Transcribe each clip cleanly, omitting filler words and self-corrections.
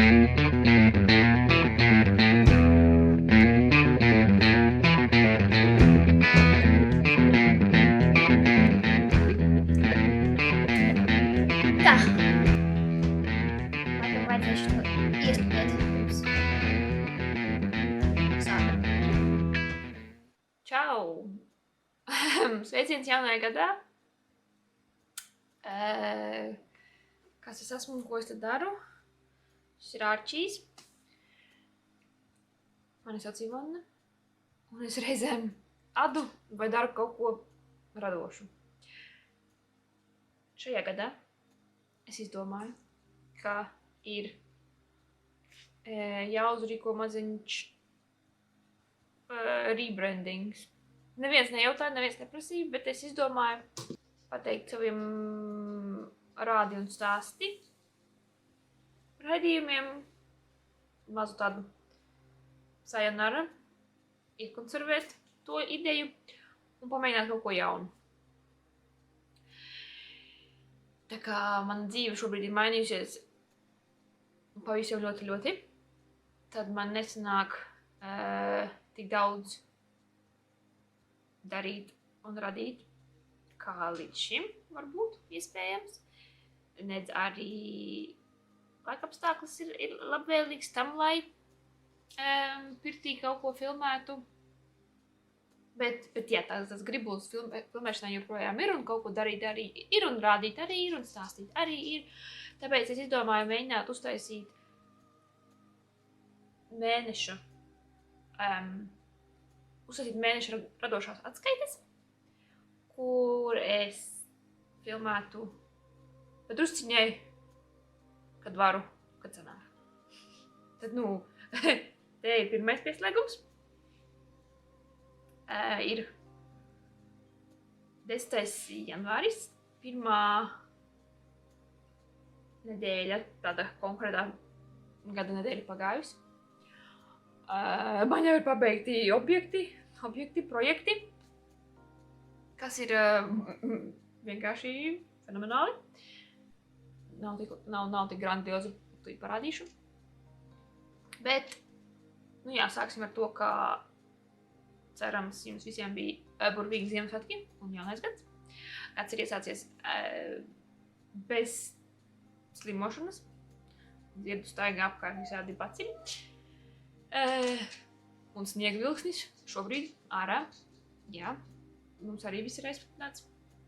Tā. Laikam vajadzēs to iestudēt pirms sākam. Čau! Sveiciens jaunajā gadā! Kas es esmu un ko es te daru? Šis ir Arčijs. Mani sauc Ivona. Un es reizēm adu vai daru kaut ko radošu. Šajā gadā es izdomāju, ka ir jāuzrīko maziņš rebrandings. Neviens nejautāja, neviens neprasīja, bet es izdomāju pateikt saviem rādi un stāsti raidījumiem mazu tādu sayonara, iekonservēt to ideju un pamēģināt kaut ko jaunu. Tā kā mana dzīve šobrīd ir mainījusies pavisam ļoti, tad man nesanāk tik daudz darīt un radīt, kā līdz šim varbūt iespējams. Nedz arī laikapstāklis ir labvēlīgs tam, lai pirtī kaut ko filmētu. Bet jā, tas gribulis filmēšanā joprojām ir un kaut ko darīt arī ir un rādīt arī ir un stāstīt arī ir. Tāpēc es izdomāju mēģināt uztaisīt mēneša radošās atskaites, kur es filmētu pa drusciņai, kad varu, kad sanāk. Tad, te ir pirmais pieslēgums. Ir 10. janvāris, pirmā nedēļa, tāda konkrētā gada nedēļa pagājusi. Man jau ir pabeigti projekti, kas ir vienkārši fenomenāli. Nav tik grandiozi, to parādīšu. Bet, sāksim ar to, ka cerams, jums visiem bija burvīgi Ziemassvētki un jaunais gads. Gads ir iesācies bez slimošanas. Dzirdu staigā apkārt visādi baciļi. Un sniegvilksnis šobrīd ārā. Jā, mums arī viss ir aizpatināts,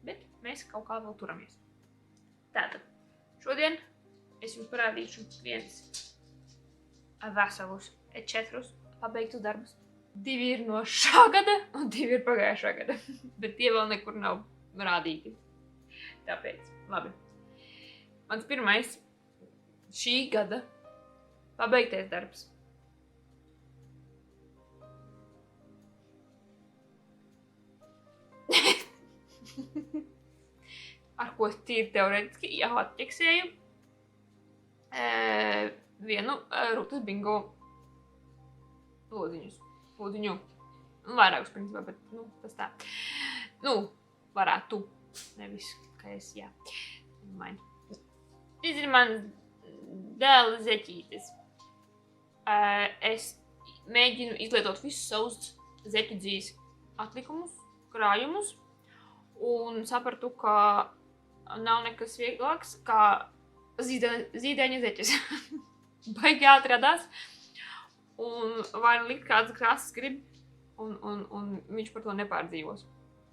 bet mēs kaut kā vēl turamies. Tātad, šodien es jums parādīšu viens veselus 4 pabeigtus darbus. 2 ir no šā gada un 2 ir pagājušā gada, bet tie vēl nekur nav rādīti. Tāpēc, labi. Mans pirmais šī gada pabeigtais darbs. Ar ko es tīri teorētiski jau atķeksēju vienu Rūtas Bingo lūdiņu. Vairākus principā, bet, tas tā. Varētu, nevis, ka es, jā. Šis ir mans dēla zeķītes. Es mēģinu izlietot visus savus zeķu dzīves atlikumus, krājumus, un sapratu, ka nav nekas vieglāks, kā zīdaiņa zeķes. Baigi ātri radās, un vai likt kādas krāsas grib, un viņš par to nepārdzīvos.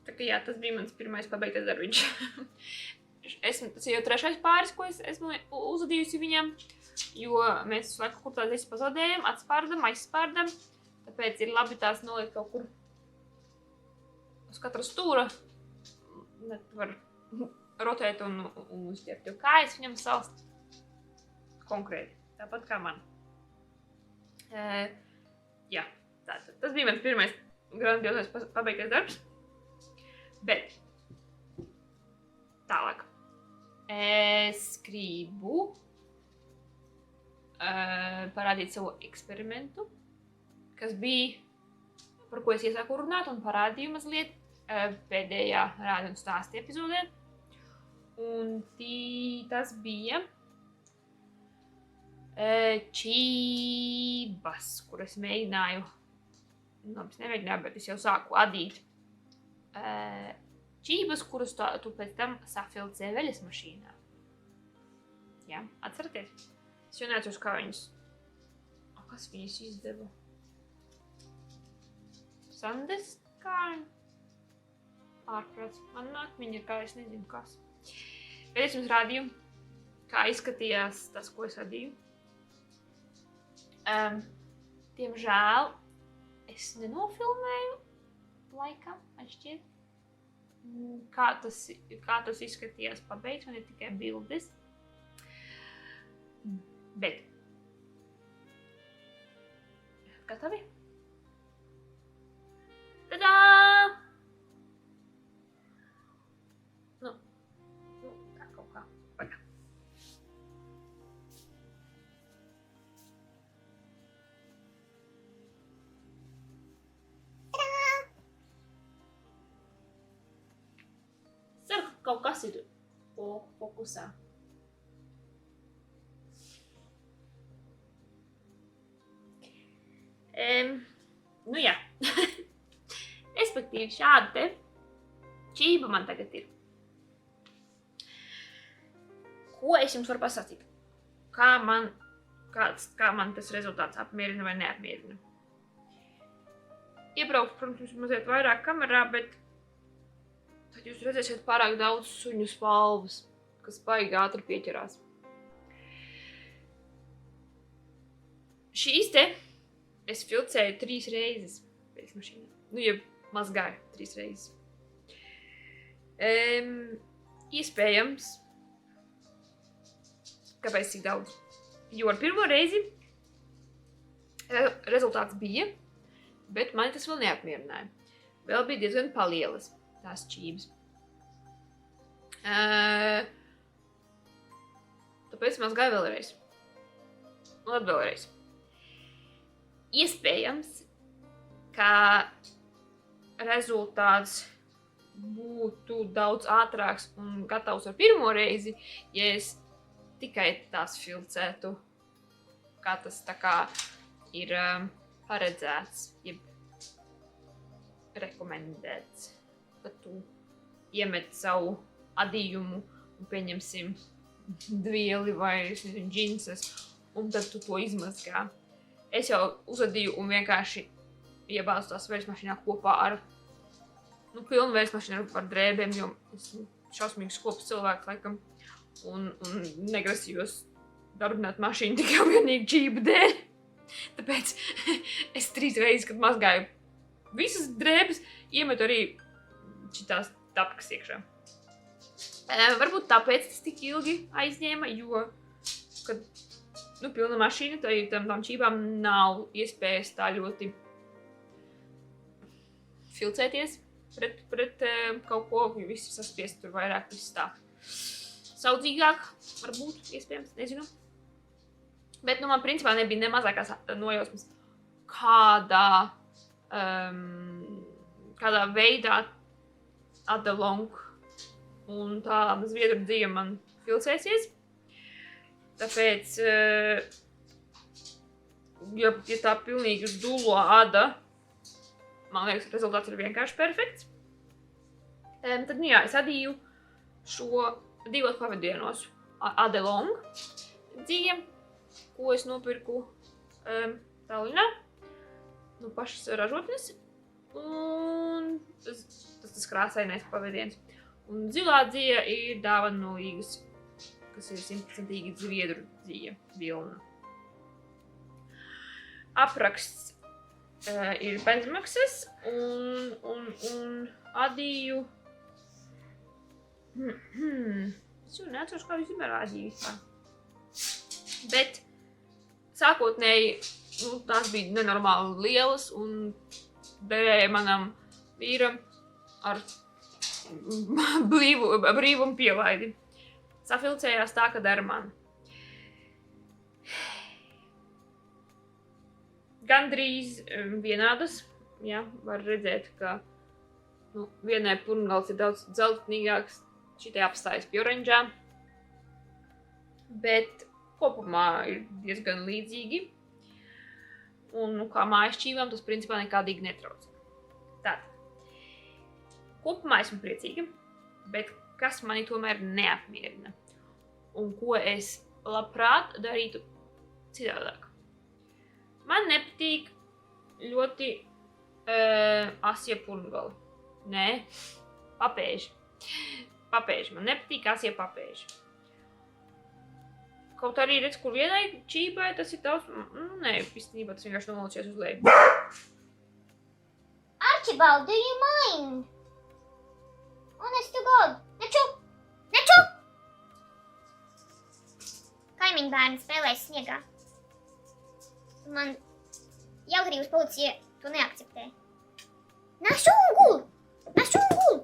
Tā kā jā, tas bija mans pirmais pabeigtais darbiņš. Tas ir jau 3. pāris, ko es esmu uzadījusi viņam, jo mēs visu laiku kur tās zeķes pazaudējam, atspārdam, aizspārdam, tāpēc ir labi tās nolikt kaut kur uz katra stūra. Var rotēt un uzķert, jo kājas viņam salst konkrēti, tāpat kā man. Jā, tātad. Tas bija mans pirmais grandiozais pabeigtais darbs, bet tālāk. Es gribu parādīt savu eksperimentu, kas bija, par ko es iesāku runāt un parādīju mazliet pēdējā rādi un stāsti epizodē. Un tas bija Čības, kuras mēģināju, es nemēģināju, bet es jau sāku adīt. Čības, kurus tu pēc tam safilcē veļas mašīnā. Jā, atceraties? Es jau neatceros, kā viņas... Kas viņas izdeva? Sandes kāju? Ārprāts. Man nāk viņa ir kā, es nezinu kas. Bet es jums rādīju, kā izskatījās tas, ko es radīju. Diemžēl es nenofilmēju laikam, man šķiet. Kā tas izskatījās pabeigts, man ir tikai bildes. Bet. Gatavi? Tadā! Tā kaut kā. Pagā. Ceru, ka kaut kas ir fokusā. Nu jā. Respektīvi šāda te čība man tagad ir. Ko es jums varu pasakīt? Kā man tas rezultāts apmierina vai neapmierina? Iebraukt, protams, mazliet vairāk kamerā, bet tad jūs redzēsiet pārāk daudz suņu spalvas, kas baigi ātri pieķerās. Šīs te es filcēju 3 reizes pēc mašīnā. Nu, ja mazgāju 3 reizes. Iespējams, kāpēc tik daudz? Jo ar pirmo reizi rezultāts bija, bet mani tas vēl neapmierināja. Vēl bija diezgan palielas tās čības. Tāpēc mazgāju vēlreiz. Un tad vēlreiz. Iespējams, ka rezultāts būtu daudz ātrāks un gatavs ar pirmo reizi, ja es tikai tās filcētu, kā tas tā kā ir paredzēts, jeb rekomendēts, ka tu iemet savu adījumu un pieņemsim dvieli vai džinsas, un tad tu to izmazgā. Es jau uzadīju un vienkārši iebāzu tās vēļas mašīnā kopā ar pilnu vēļas mašīnu ar drēbēm, jo esmu šausmīgs kopas cilvēks, laikam, un negrasījos darbināt mašīnu tikai vienīgi čību dēļ. Tāpēc es 3 reizes, kad mazgāju visas drēbes, iemetu arī šitās tapkas iekšā. Varbūt tāpēc tas tik ilgi aizņēma, jo, kad pilna mašīna, tām čībām nav iespējas tā ļoti filcēties pret kaut ko, jo viss ir saspiest tur vairāk, viss tā saudzīgāk, varbūt, iespējams, nezinu. Bet, man principā nebija ne mazākās nojausmas, kādā veidā Adelong un tā zviedru dzīve man filcēsies. Tāpēc, ja tā pilnīgi dulo ada, man liekas, rezultāts ir vienkārši perfekts. Tad, jā, es adīju šo 2 pavadienos Adelong dzīve, ko es nopirku Tallinā, no pašas ražotnes, un tas krāsainais pavadiens. Un zilā dzīve ir dāvana no Līgas, kas ir 100% zviedru dzīve, vilna. Apraksts ir bezmaksas un adīju... Es jau neatceros, kā vispār adīju vispār. Bet sākotnēji tās bija nenormāli lielas un derēja manam vīram ar brīvumu pielaidi. Safilcējās tā, kad ar mani. Gandrīz vienādas, jā, var redzēt, ka vienai purnagals ir daudz dzeltenīgāks, šitai apstājas pie oranžā. Bet kopumā ir diezgan līdzīgi. Un, nu, kā mājas čībām, tas principā nekādīgi netrauc. Tātad, kopumā esmu priecīga, bet kas mani tomēr neapmierina un ko es labprāt darītu citādāk. Man nepatīk ļoti asie purngali. Nē, papēži. Papēži. Man nepatīk asie papēži. Kaut arī redz, kur vienai čībai tas ir tavs... Nē, īstenībā tas vienkārši nomalicies uz leju. Archibald, do you mind? Honest to God. Neču! Neču! Kaimiņu bērni spēlēs sniegā. Man jautrības policija to neakceptē. Našu un guli! Našu un guli!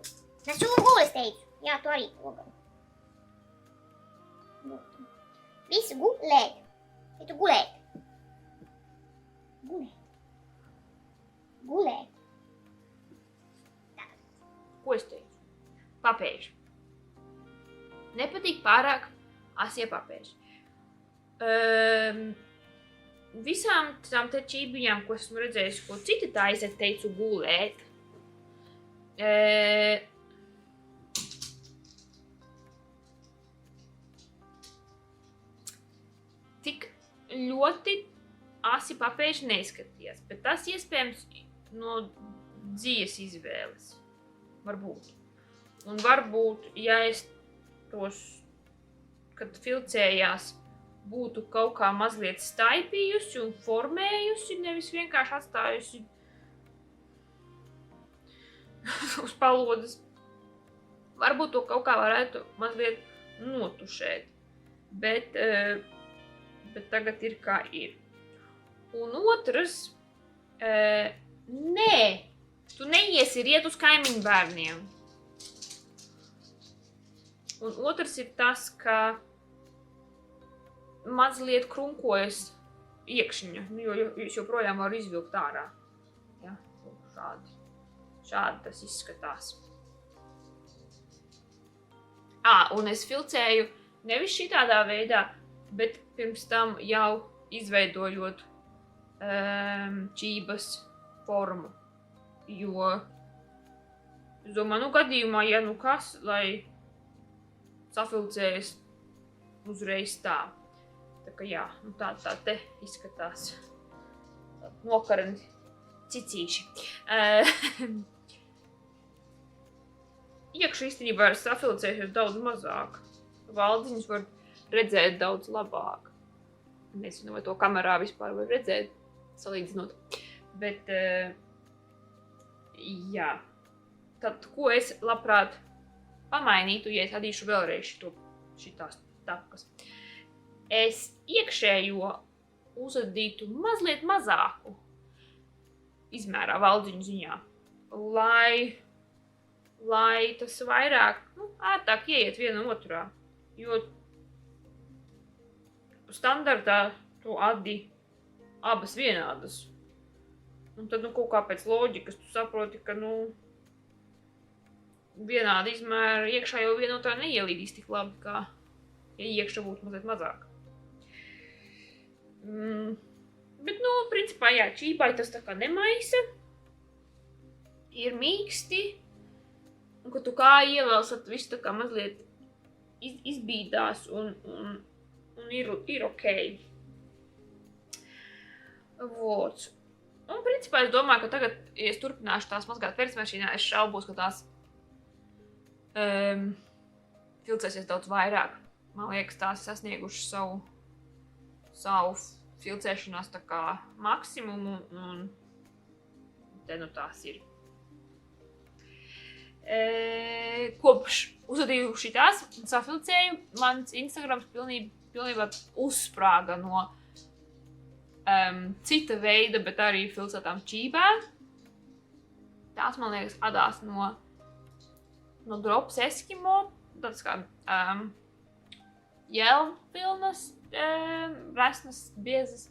Našu un guli, es teicu. Jā, tu arī pogali. Visi gulēt. Ja tu gulēt. Gulēt. Gulēt. Ko es teicu? Papēži. Nepatīk pārāk asie papēži. Visām tām te čībijām, ko esmu redzējusi, ko citi taisa, teicu gulēt. Tik ļoti asi papēži neizskatījās, bet tas iespējams no dzīves izvēles. Varbūt. Un varbūt, ja es tos, kad filcējās, būtu kaut kā mazliet staipījusi un formējusi, nevis vienkārši atstājusi uz palodas. Varbūt to kaut kā varētu mazliet notušēt, bet tagad ir kā ir. Un otrs, nē, tu neiesi riet uz kaimiņu bērniem. Un otrs ir tas, ka mazliet krunkojas iekšņa, jo es joprojām varu izvilkt ārā. Ja? Šādi tas izskatās. Un es filcēju nevis šitādā veidā, bet pirms tam jau izveidojot čības formu. Jo, es domāju, gadījumā, ja nu kas, lai safilcējas uzreiz tā. Tā kā jā, tā te izskatās. Nokarni cicīši. Iekšu īstenībā ir safilcējušies daudz mazāk. Valdziņus var redzēt daudz labāk. Nezinu, vai to kamerā vispār var redzēt, salīdzinot. Bet, jā. Tad, ko es labprāt pamainītu, ja es adīšu vēlreiz šitās takas. Es iekšējo uzadītu mazliet mazāku izmērā valdziņu ziņā, lai tas vairāk, ērtāk ieiet viena otrā, jo standartā tu adi abas vienādas. Un tad, kaut kā pēc loģikas tu saproti, ka, vienāda izmēra iekšā jau viena otrā neielīdīs tik labi, kā ja iekšā būtu mazliet mazāk. Bet, principā, jā, čībai tas tā kā nemaisa, ir mīksti, un, kad tu kā ievēls, tad viss tā kā mazliet izbīdās un ir okei. Vot. Un, principā, es domāju, ka tagad, ja es turpināšu tās mazgāt persmašīnā, es šaubos, ka tās filcēsies daudz vairāk. Man liekas, tās sasnieguši savu filcēšanās tā kā maksimumu, un te tās ir. Kopš uzadīju šitās un safilcēju, mans Instagrams pilnībā uzsprāga no cita veida, bet arī filcētām čībām. Tās, man liekas, adās no Drops Eskimo, tāds kā jēlvilnas, resnas, biezas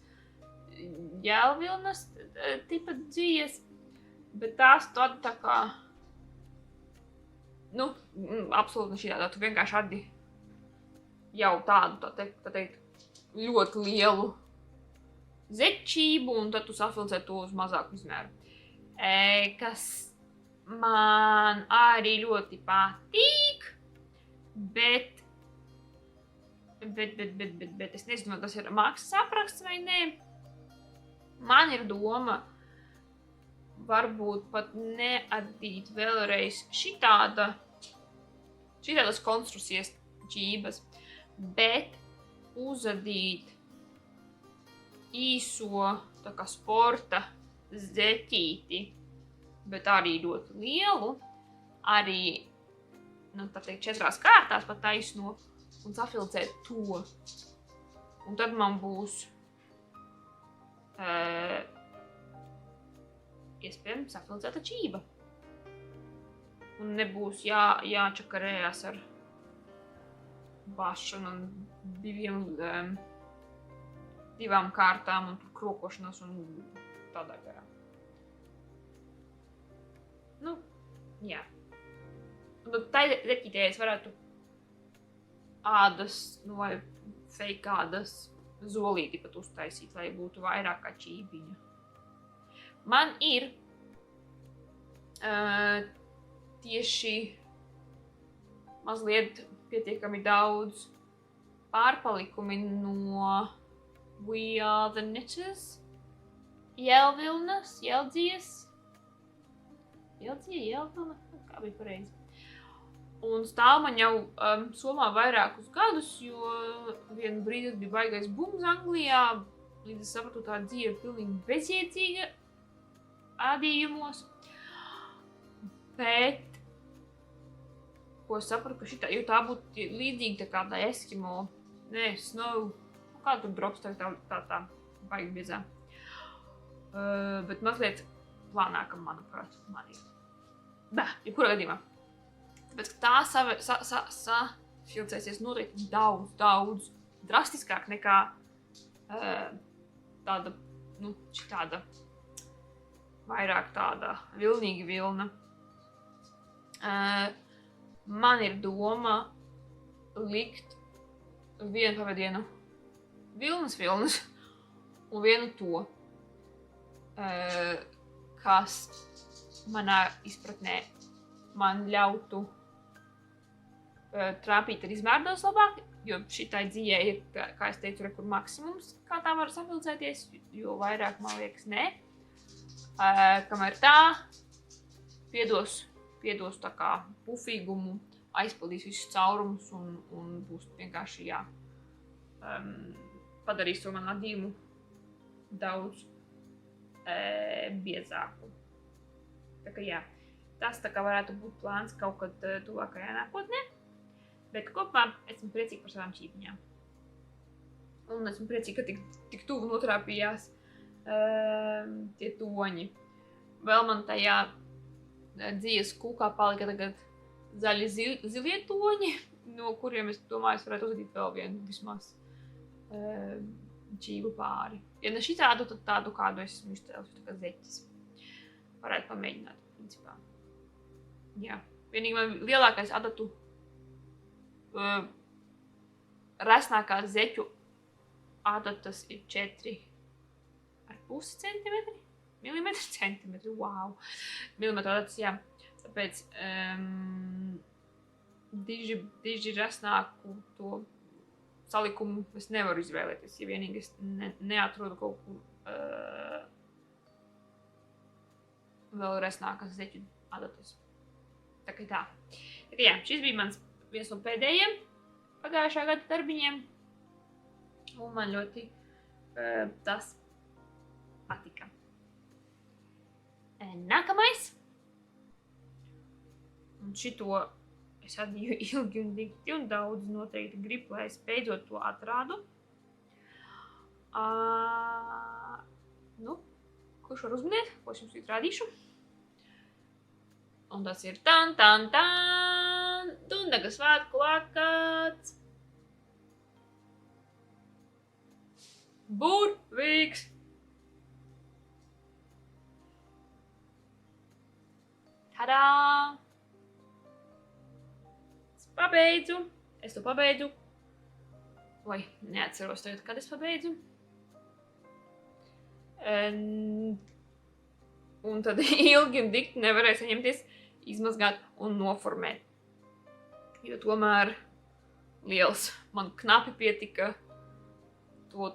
jēlvilnas tipa dzīves, bet tās tāda tā kā, absolūti šitā, tu vienkārši adi jau tādu, tā teikt, ļoti lielu zeķību, un tad tu safilcē to uz mazāku izmēru. Kas man arī ļoti patīk, bet es nezinu, vai tas ir mākslas apraksts vai nē. Man ir doma varbūt pat neadīt vēlreiz šitādas konstrukcijas ķības, bet uzadīt īso tā kā sporta zeķīti, bet arī ļoti lielu, arī, tā teikt, 4 kārtās pat taisno un safilcēt to. Un tad man būs iespējams safilcēta ķība. Un nebūs jāčakarējās ar bašanu un divām kārtām un krokošanas un tādā garā. Jā. Un tad tai zeķītē es varētu ādas, vai fake ādas zolīti pat uztaisīt, lai būtu vairāk kā ķībiņa. Man ir tieši mazliet pietiekami daudz pārpalikumi no We Are The Knitters, Jēlvilnas, Jēldzies, Jēlvilna, kā bija pareizi. Un stāv man jau somā vairākus gadus, jo vienu brīdi bija baigais bums Anglijā, līdz es sapratu, tā dzīve ir pilnīgi bezjēdzīga ādījumos. Bet, ko es sapratu, ka šitā, jo tā būtu līdzīga tā kādai Eskimo, Snow, kā tur drops tā baigi biezā. Bet mazliet plānākam, manuprāt, man ir. Jebkurā gadījumā. Tāpēc, ka tā safilcēsies noteikti daudz drastiskāk nekā tāda, šitāda vairāk tāda vilnīga vilna. Man ir doma likt vienu pavadienu vilnas un vienu to, kas manā izpratnē man ļautu trāpīt ar izmērdos labāk, jo šitai dzīvē ir, kā es teicu, kur maksimums, kā tā var safilcēties, jo vairāk, man liekas, nē. Kamēr tā piedos tā kā pufīgumu, aizpildīs visus caurumus un būs vienkārši, padarīs to man adījumu daudz biezāku. Tā kā tas tā kā varētu būt plāns kaut kad tuvākajā nākotnē, bet kopumā esmu priecīga par savām ķībiņām. Un esmu priecīga, ka tik tuvu notrāpījās tie toņi. Vēl man tajā dzīves kūkā palika tagad zaļi zilie toņi, no kuriem es domāju, es varētu uzadīt vēl vienu vismaz ķību pāri. Ja ne šitādu, tad tādu, kādu es esmu izcēlusi, tā kā zeķis. Varētu pamēģināt, principā. Jā. Vienīgi man lielākais adatu resnākās zeķu adatas ir 4,5 centimetri. Milimetri, wow. Milimetru adatas, jā. Tāpēc diži resnāku to salikumu es nevaru izvēlēties, ja vienīgi es neatrodu kaut kur vēl resnākas zeķu adatas. Tā kā tā. Jā, šis bija mans viens no pēdējiem pagājušā gada darbiņiem. Un man ļoti tas patika. Nākamais. Un šito es adīju ilgi un dikti un daudz noteikti gribu, lai es beidzot to atrādu. Kurš var uzminēt, ko es jums rādīšu? Un tas ir Dundaga svētku plakāts. Burvīgs! Tadā! Es to pabeidzu. Oi, neatceros tagad, kad es pabeidzu. Un tad ilgi un dikti nevarēju saņemties, izmazgāt un noformēt. Jo tomēr liels man knapi pietika to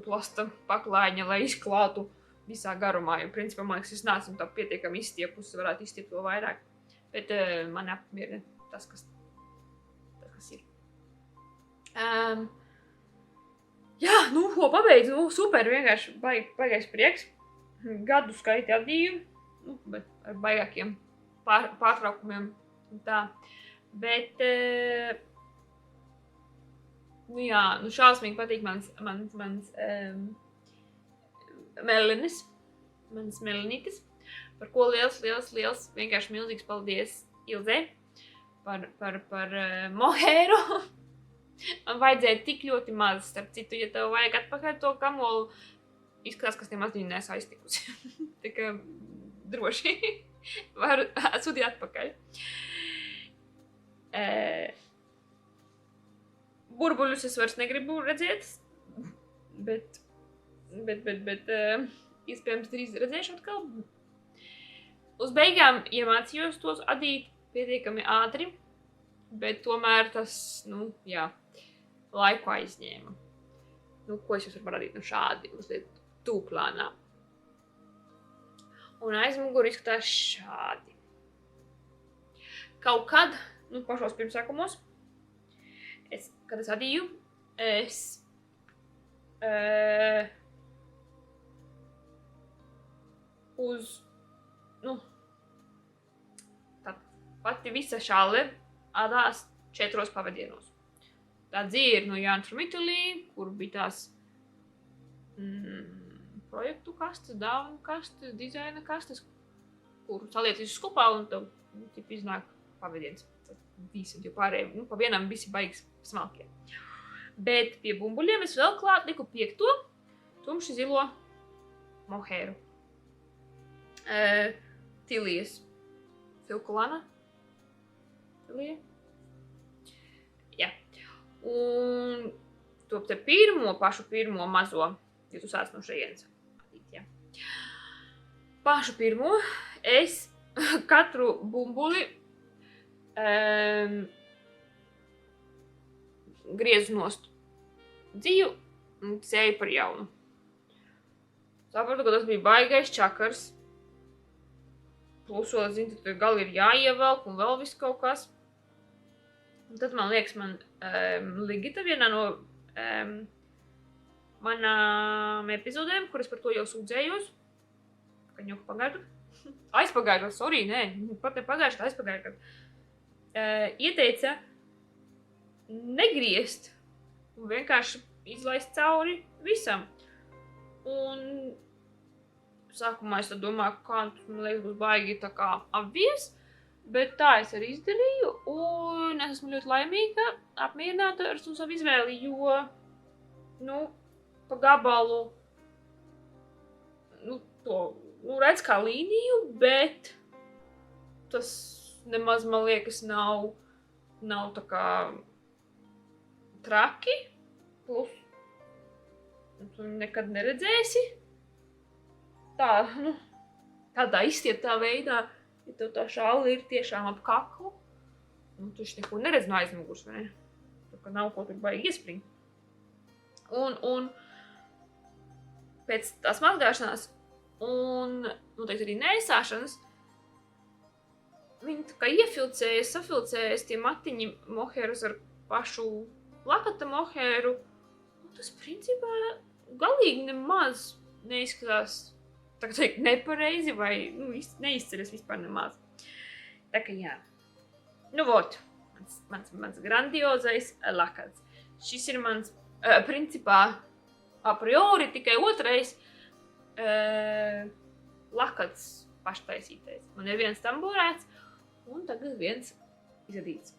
plasta paklājiņa, lai izklātu visā garumā. Jo principā, man liekas, es neesmu tā pietiekami izstiepusi, varētu izstiept vēl vairāk. Bet man apmierina tas, kas ir. Jā, nu, ko pabeidzu, nu, super, vienkārši baigais prieks. Gadu skaiti adīju, nu, bet ar baigākiem pārtraukumiem un tā. Bet, nu jā, nu šausmīgi patīk mans melenis, mans melenitis, par ko liels, vienkārši milzīgs paldies Ilzei par mohēru. Man vajadzēja tik ļoti maz, starp citu, ja tev vajag atpakaļ to kamolu, izskatās, kas nemaz viņu nes aiztikusi. Tā kā droši varu sūtīt atpakaļ. Burbuļus es vairs negribu redzēt, bet iespējams drīz redzēšu atkal. Uz beigām iemācījos tos adīt pietiekami ātri, bet tomēr tas, nu, jā, laiku aizņēma. Nu, ko es jums varu parādīt? Nu, šādi uzliet tūplānā. Un aizmuguri izskatās šādi. Kaut kad, nu, pašos pirmsākumos, kad es adīju, tā pati visa šalle adās 4 pavadienos. Tā dzīve ir no Jānis from Italy, kur bija tās projektu kastes, dāvanu kastes, dizaina kastes, kur saliec visus kopā un tev iznāk pavadiens. Visi, jo pārējiem, nu, pa vienam visi baigas smalkie. Bet pie bumbuļiem es vēl klāt liku 5. tumši zilo mohēru. Tilijas filkulana. Tilija. Jā. Un to te pašu pirmo mazo, ja tu sāc no šajienes. Jā. Pašu pirmo es katru bumbuli griezu nost dzīvu un sēju par jaunu. Sapratu, ka tas bija baigais čakars. Plus, vēl, zinu, tad gali ir jāievelk un vēl viss kaut kas. Un tad, man liekas, Ligita vienā no manām epizodēm, kuras par to jau sūdzējos, ka ņoka pagājušā, sorry, nē, pat ne pagājušā, aizpagājušā, ieteica negriezt un vienkārši izlaist cauri visam. Un sākumā es tad domāju, kā man liekas būs baigi tā kā apvies, bet tā es arī izdarīju un es esmu ļoti laimīga, apmierināta ar savu izvēli, jo, nu, pa gabalu, nu, to, nu, redz kā līniju, bet tas nemaz, man liekas, nav tā kā traki, plus, tu nekad neredzēsi. Tā, nu, tādā izstieptā veidā, ja tev tā šalle ir tiešām ap kaklu, nu, tu neko neredz no aizmugurs, vai ne? Tā kā nav ko tur baigi iespringt. Un pēc tās mazgāšanās un, noteikti arī neaizsāšanas, viņi tā kā safilcējas tie matiņi mohērus ar pašu lakata mohēru. Tas, principā, galīgi nemaz neizskatās, tā kā teikt, nepareizi vai, nu, neizceras vispār nemaz. Tā kā jā. Nu, vot, mans grandiozais lakats. Šis ir mans, principā, a priori tikai otrais lakats paštaisītais. Man ir viens tamborēts un tagad viens izadīts.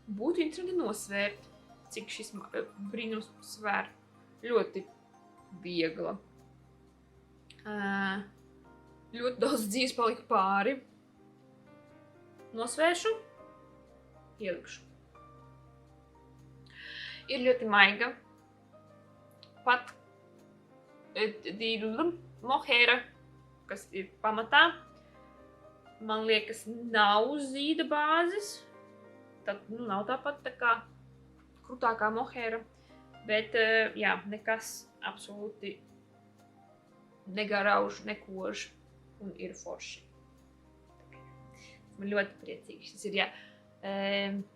Būtu interesanti nosvērt, cik šis brīnums svēr. Ļoti viegla. Ļoti daudz dzīves palika pāri. Nosvēršu ielikšu. Ir ļoti maiga. Pat mohaira, kas ir pamatā, man liekas, nav zīda bāzes. Tad, nav tāpat tā kā krutākā mohaira. Bet, jā, nekas absolūti negarauž, nekož un ir forši. Man ļoti priecīgi. Šis ir, jā,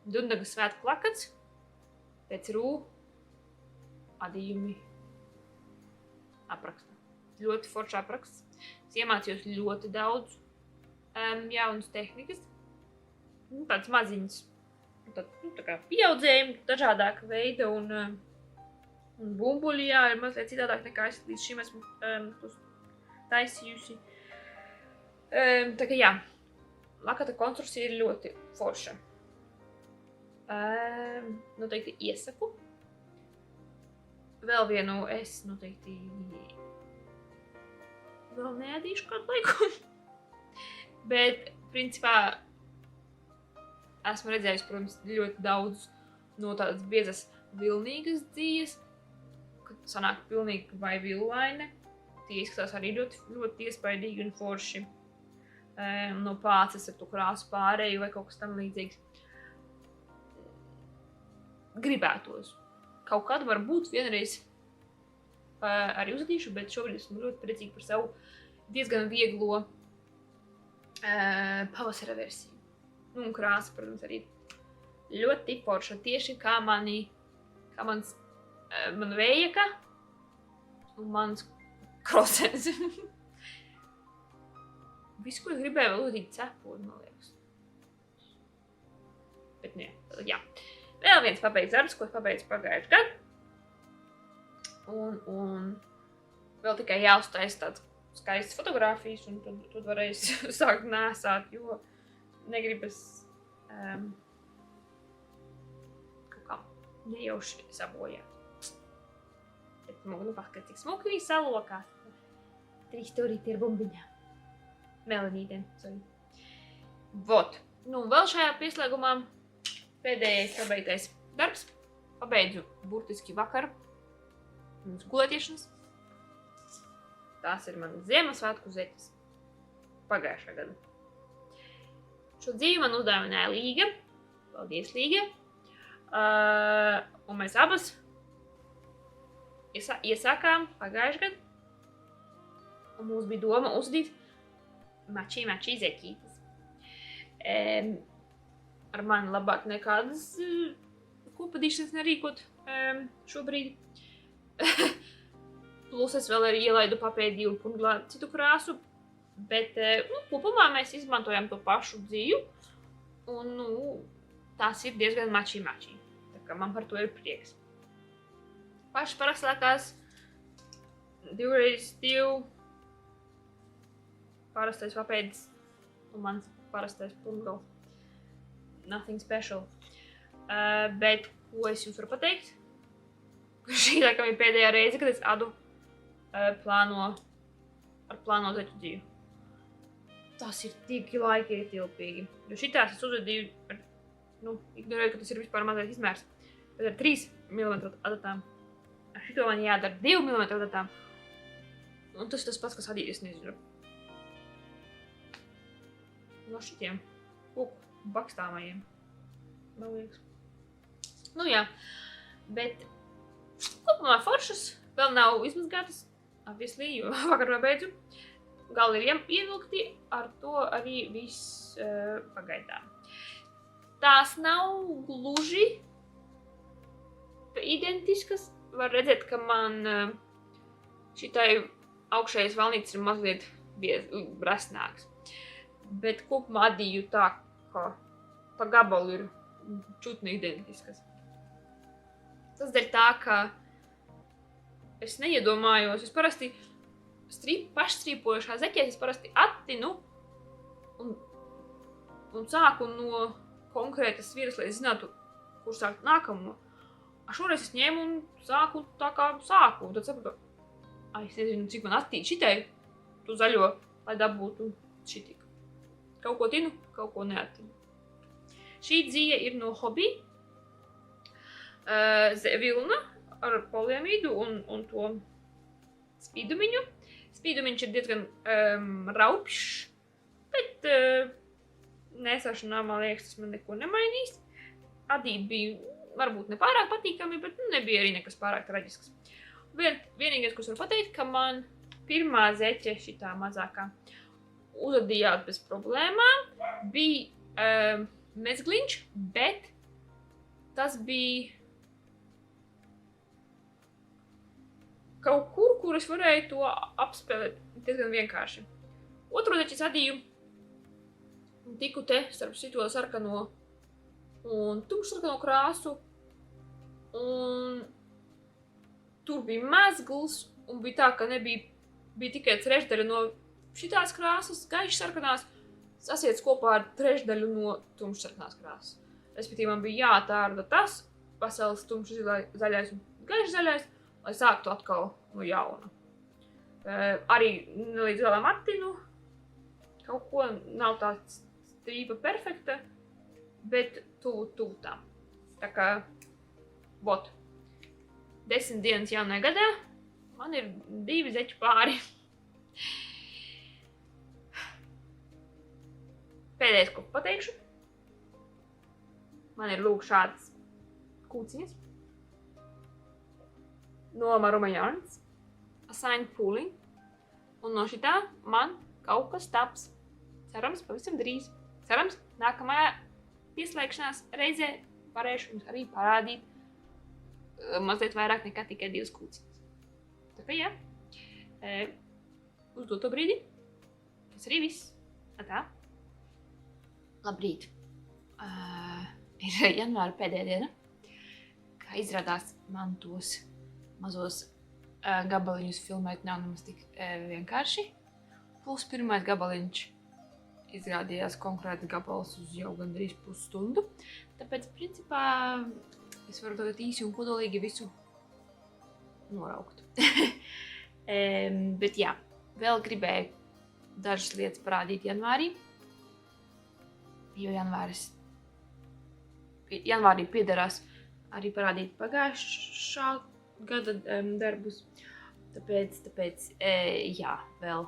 Dundagu svētku plakats pēc adījumi apraksta. Ļoti foršs apraksts. Es iemācījos ļoti daudz jaunas tehnikas. Tāds maziņas. Tad, tā kā pieaudzējumi, dažādāka veida un bumbuļi, jā, ir mazliet citādāk nekā es līdz šim esmu taisījusi. Tā kā jā, lakata konstrukcija ir ļoti forša. Noteikti iesaku. Vēl vienu es noteikti vēl neēdīšu kādu laiku. Bet, principā, esmu redzējusi, protams, ļoti daudz no tādas biezas vilnīgas dzīves, kad sanāk pilnīgi vai villaine. Tie izskatās arī ļoti, ļoti iespaidīgi un forši. No pāces ar to krāsu pārēju vai kaut kas tam līdzīgs. Gribētos. Kaut kad varbūt vienreiz arī uzadīšu, bet šobrīd esmu ļoti priecīgi par savu diezgan vieglo pavasara versiju. Un krāsa, protams, arī ļoti forša. Tieši kā mans vējaka un mans krosens. Visu, ko es gribēju vēl uzadīt cepuri, man liekas. Bet nē, jā. Vēl viens pabeidz darbs, ko es pabeidzu pagājuši gadu. Un vēl tikai jāuztaisa tāds skaists fotogrāfijas, un tad varēs sākt nēsāt, jo negribas kaut kā nejauši sabojāt. Bet paskatīt, cik smuki viņi salokās. 3 stūrīti ir bumbiņā. Melanītiem, sorry. Vot. Nu, vēl šajā pieslēgumā pēdējais pabeigtais darbs. Pabeidzu burtiski vakar. Gulētiešanas. Tās ir manas Ziemassvētku zeķes. Pagājušā gada. Šo dzīvi man uzdāvināja Līga. Paldies, Līga. Un mēs abas iesākām pagājušā gadu. Un mums bija doma uzadīt mačī zeķītes. Ar mani labāk nekādas kopadīšanas nerīkot šobrīd. Plus es vēl arī ielaidu papēdīju un citu krāsu, bet kopumā mēs izmantojam to pašu dzīvu, un tās ir diezgan mačī. Tā kā man par to ir prieks. Paši parastākās 2x2 parastais papēdis un mans parastais pungals. Nothing special. Bet ko es jums varu pateikt? Šī laikam ir pēdējā reize, kad es adu plāno zeķu dzīvi. Tas ir tik laiki ietilpīgi. Jo šitās es uzvedīju, ignorēju, ka tas ir vispār mazais izmērs, bet ar 3 mm adatām. Ar šito man jādara 2 mm adatām. Un tas ir tas pats, kas adīt, es nezinu. No šitiem bakstāmajiem. Man liekas. Nu jā, bet kopumā foršas vēl nav izmazgātas, obviously, jo vakar pabeidzu. Gali ir ievilkti, ar to arī viss pagaidām. Tās nav gluži identiskas. Var redzēt, ka man šitai augšējais valnītis ir mazliet brasnāks. Bet kopumā adīju tā, ka pa gabalu ir čutni identiskas. Tas dēļ tā, ka es neiedomājos, es parasti pašstrīpojušā zeķēs, es parasti attinu un sāku no konkrētas vietas, lai es zinātu, kur sākt nākamo. Šoreiz es ņēmu un sāku tā kā sāku, un tad sapratu, es nezinu, cik man attīt šitai, tu zaļo, lai dabūtu šitik. Kaut ko tinu, kaut ko neattinu. Šī dzīve ir no hobby. Vilna ar poliamīdu un to spīdumiņu. Spīdumiņš ir diezgan raupšs, bet nesašanā, man liekas, tas man neko nemainīs. Adīt bija varbūt ne pārāk patīkami, bet nebija arī nekas pārāk traģisks. Vienīgais, ko es varu pateikt, ka man pirmā zeķe, šitā mazākā, uzadījās bez problēmām, bija mezgliņš, bet tas bija kaut kur es varēju to apspēlēt diezgan vienkārši. Otro zeķi es adīju un tiku te starp šito sarkano un tumšsarkano krāsu, un tur bija mezgls, un bija tā, ka bija tikai trešdaļa no šitās krāsas, gaiši sarkanās, sasiets kopā ar trešdaļu no tumšsarkanās krāsas. Respektīvi, man bija jātārda tas, pasēles tumši zaļais un gaiši zaļais, lai sāktu atkal no jauna. Arī līdz galam attinu, kaut ko nav tā strīpa perfekta, bet tuvu tam. Tā kā, 10 dienas jaunajā gadā, man ir 2 zeķu pāri. Pēdējais, ko pateikšu, man ir lūk šādas kūciņas no Maruma Yarns, Assigned Pooling, un no šitā man kaut kas taps. Cerams, pavisam drīz. Cerams, nākamajā pieslēgšanās reizē varēšu jums arī parādīt mazliet vairāk nekā tikai 2 kūciņas. Tā kā jā, uz doto brīdi, tas arī viss. Tā. Labrīt. Ir janvāra pēdējā diena, kā izrādās man tos mazos gabaliņus filmēt nav nemaz tik vienkārši. Plus pirmais gabaliņš izrādījās konkrēti gabals uz jau gandrīz pusstundu. Tāpēc, principā, es varu tagad īsi un kodolīgi visu noraukt. Bet jā, vēl gribēju dažas lietas parādīt janvārī, jo janvārī piederās arī parādīt pagājušā gada darbus. Tāpēc jā, vēl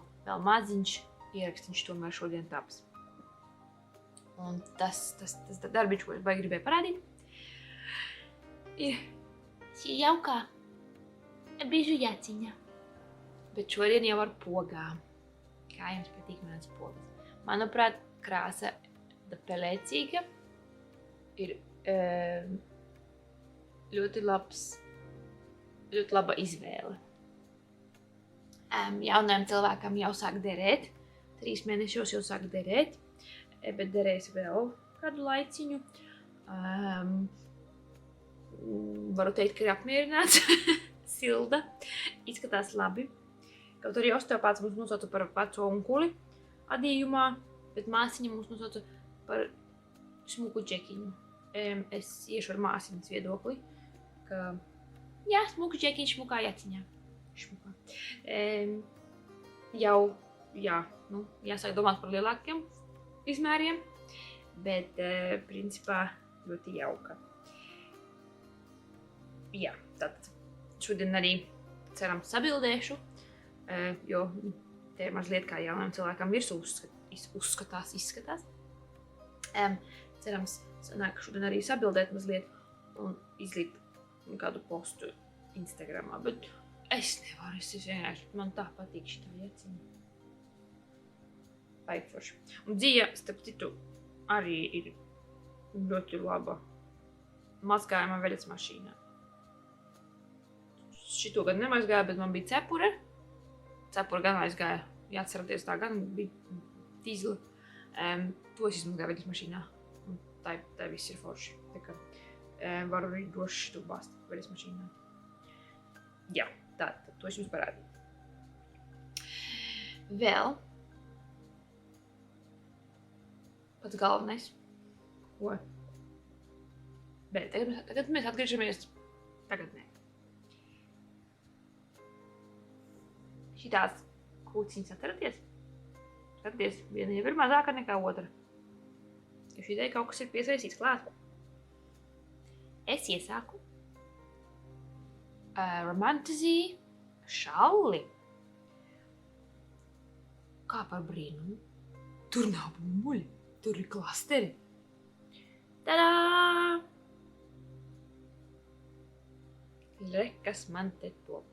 maziņš ierakstiņš tomēr šodien taps. Un tas darbiņš, ko es baigi gribēju parādīt, ir šī jaukā bižu jaciņa. Bet šodien jau ar pogām. Kā jums patīk manas pogas? Manuprāt, krāsa pelēcīga ir ļoti laba izvēle. Jaunajam cilvēkam jau sāk derēt, 3 mēnešos jau sāk derēt, bet derēs vēl kādu laiciņu. Varu teikt, ka ir apmierināts. Silda, izskatās labi. Kaut arī osteopāts mums nosauca par veco onkuli adījumā, bet māsiņa mums nosauca par smuku džekiņu. Es iešu ar māsiņas viedokli, ka jā, smuku džekiņš smukā jaciņā. Šmukā. Jau, jā, jāsāk domāt par lielākiem izmēriem, bet principā ļoti jauka. Jā, tad šodien arī cerams sabildēšu, jo te ir mazliet kā jaunam cilvēkam virsū izskatās. Cerams, sanāk šodien arī sabildēt mazliet un izlikt kādu postu Instagramā, bet es nevaru, es vienkārši, man tā patīk šitā jaciņa. Baigforši. Un dzīve, starp citu, arī ir ļoti laba mazgājuma veļas mašīnā. Šito gan nemazgāju, bet man bija cepure. Cepure gan aizgāja, jāatceraties, tā gan bija dīzla. To es izmazgāju veļas mašīnā. Un tā viss ir forši. Tā kā varu arī droši to bāzt veļas mašīnā. Jā, tad to es jums parādīju. Vēl pats galvenais. Ko? Bet tagad mēs atgriežamies tagadnē. Šitās kūciņas atceraties? Skaties, viena jau ir mazāka nekā otra. jo šitai kaut kas ir piesaistīts klāt. Es iesāku Romantasy šalli. Kā par brīnumu. Tur nav bumbuļi, tur ir klasteri. Tadā! Re, kas man te top.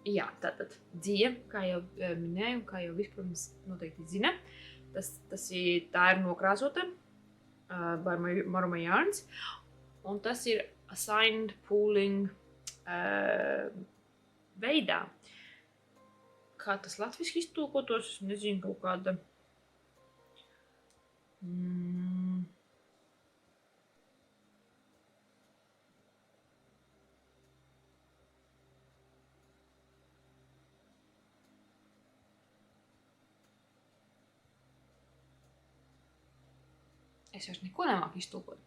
Jā, tātad dzija, kā jau minēju, kā jau vispirms noteikti zina, tā ir nokrāsota by Maruma Yarns, un tas ir assigned pooling veidā. Kā tas latviski iztulkotos, es nezinu, kaut kāda... Es vairs neko nemāku iztulkot.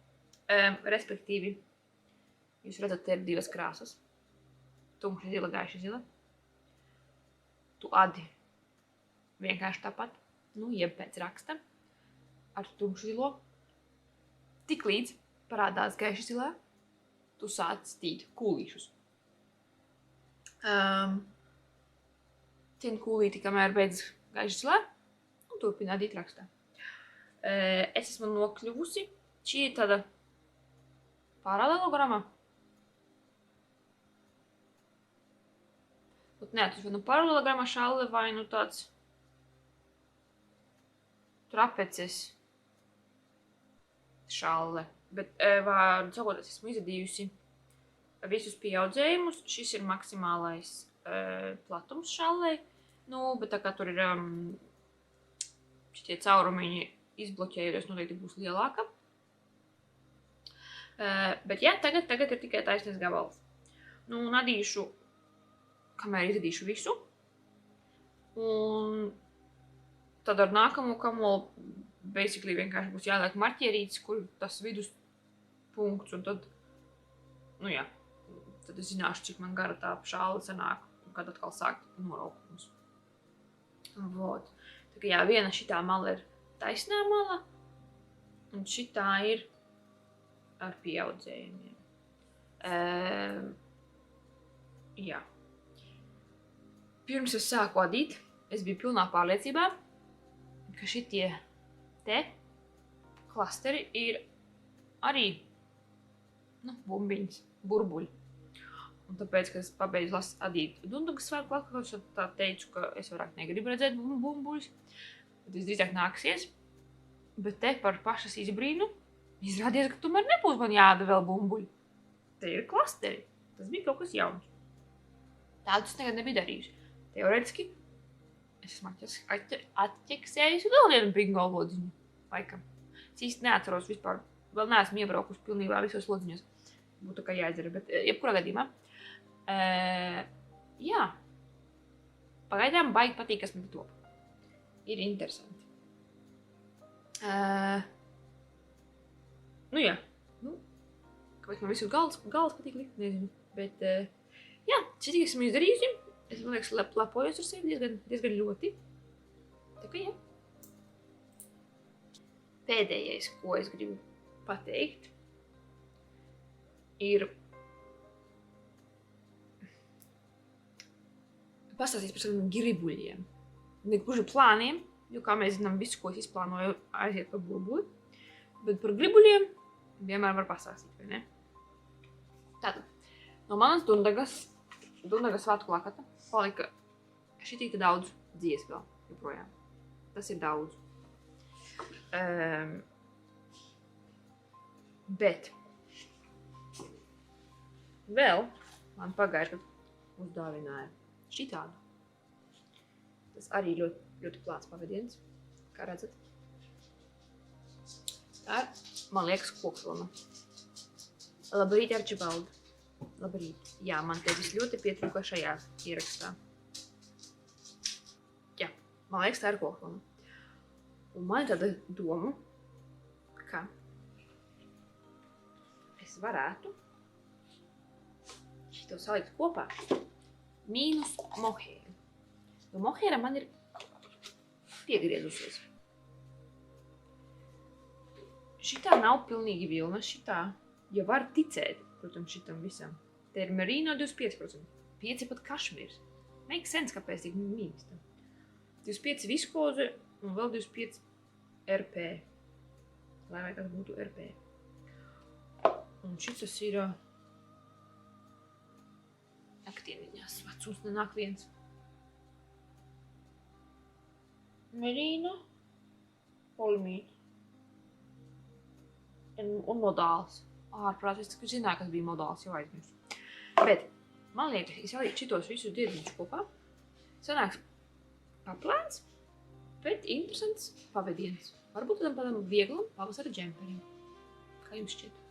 Respektīvi, jūs redzat, te ir divas krāsas. Tumša zila, gaiša zila. Tu adi vienkārši tāpat, nu, jeb pēc raksta, ar tumšu zilo. Tik līdz parādās gaiša zilā, tu sāc stīt kūlīšus. Cien kūlīti, kamēr beidz gaiša zilā, un turpina adīt rakstā. Es esmu nokļuvusi. Šī ir tāda paralelogramma. Neatceros, vai nu paralelogramma šalle vai nu tāds trapeces šalle. Bet, vārdu sakot, es esmu izadījusi visus pieaudzējumus. Šis ir maksimālais platums šallei. Nu, bet tā kā tur ir šitie caurumiņi izbloķējušies, noteikti būs lielāka. Bet jā, tagad ir tikai taisnais gabals. Nu, un adīšu, kamēr izadīšu visu. Un tad ar nākamo kamolu basically vienkārši būs jāliek marķierītis, kur tas vidus punkts, un tad, nu jā, tad es zināšu, cik man gara tā šāle sanāk, un kad atkal sākt noraukums. Vot. Tā kā jā, viena šitā mala ir taisnā mala, un šitā ir ar pieaudzējumiem. Jā. Pirms es sāku adīt, es biju pilnā pārliecībā, ka šitie te klasteri ir arī, nu, bumbiņas, burbuļi. Un tāpēc, kad es pabeidzu adīt Dundugas svētku atklātos, tā teicu, ka es vairāk negribu redzēt bumbuļus. Tad visdrīzāk nāksies, bet te par pašas izbrīnu izrādies, ka tomēr nebūs man jāda vēl bumbuļi. Te ir klasteri. Tas bija kaut kas jauns. Tādus nekad nebija darījuši. Teorētiski es esmu atķeksējusi vēl vienu bingo lodziņu. Laikam. Es īsti neatceros vispār. Vēl neesmu iebraukusi pilnībā visos lodziņos. Būtu kā jāizdara, bet jebkurā gadījumā. Jā. Pagaidām baigi patīk, kas man te top. Ir interesanti. Nu jā, nu, kāpēc man visur galvas patīk likt, nezinu, bet jā, šitīgi esmu izdarījusi. Es, man liekas, lepojos ar sevi diezgan ļoti. Tā kā jā. Pēdējais, ko es gribu pateikt, ir pastāstīt par saviem gribuļiem. Ne gluži plāniem, jo, kā mēs zinām, visu, ko es izplānoju, aiziet par burbuli. Bet par gribuļiem vienmēr var pastāstīt, vai ne? Tātad, no manas Dundagas svētku lakata palika šitīti daudz dzies vēl joprojām. Tas ir daudz. Bet vēl man pagājuši, kad uzdāvināja šitādu. Tas arī ļoti, ļoti plāts pavadiens, kā redzat. Tā ir, man liekas, kokvilna. Labrīt, Arčibalda. Labrīt. Jā, man tevis ļoti pietrūka šajā ierakstā. Jā, man liekas, tā ir kokvilna. Un man ir tāda doma, ka es varētu šito salikt kopā. Mīnus mohēra. Jo mohēra man ir piegriezusies. Šitā nav pilnīgi vilna, šitā, ja var ticēt, protams, šitam visam. Te ir merino 25%, 5 pat kašmīrs. Make sense, kāpēc tik mīkstam. 25 viskoze un vēl 25 RP. Lai vai tas būtu RP. Un šitas ir aktieniņās. Vecums nenāk viens. Merino, polmīt. Un modāls. Ārprāt, es zināju, kas bija modāls, jau aizmirstu. Bet, man liekas, ja salīdz šitos visus diedziņus kopā, sanāks paplēns, bet interesants pavadiens. Varbūt tādam vieglam pavasara džemperim. Kā jums šķiet?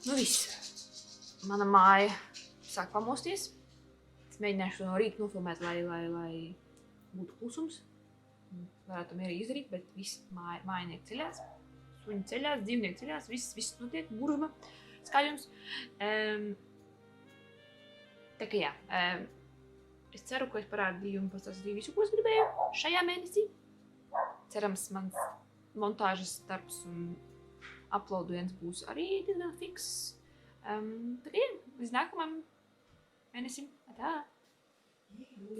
Nu viss. Mana māja sāk pamosties. Es mēģināšu no rīta nofilmēt, lai būtu klusums. Varētu mierīgi izdarīt, bet viss mājinieki ceļās. Suņi ceļās, dzīvnieki ceļās, viss notiek, gurzma, skaļums. Tā kā jā, es ceru, ka es parādīju un pastāstīju visu, ko es gribēju šajā mēnesī. Cerams, mans montāžas darbs un uploadiens būs arī diezgan fiks. Tā kā jā, līdz nākamajam mēnesim. Atā!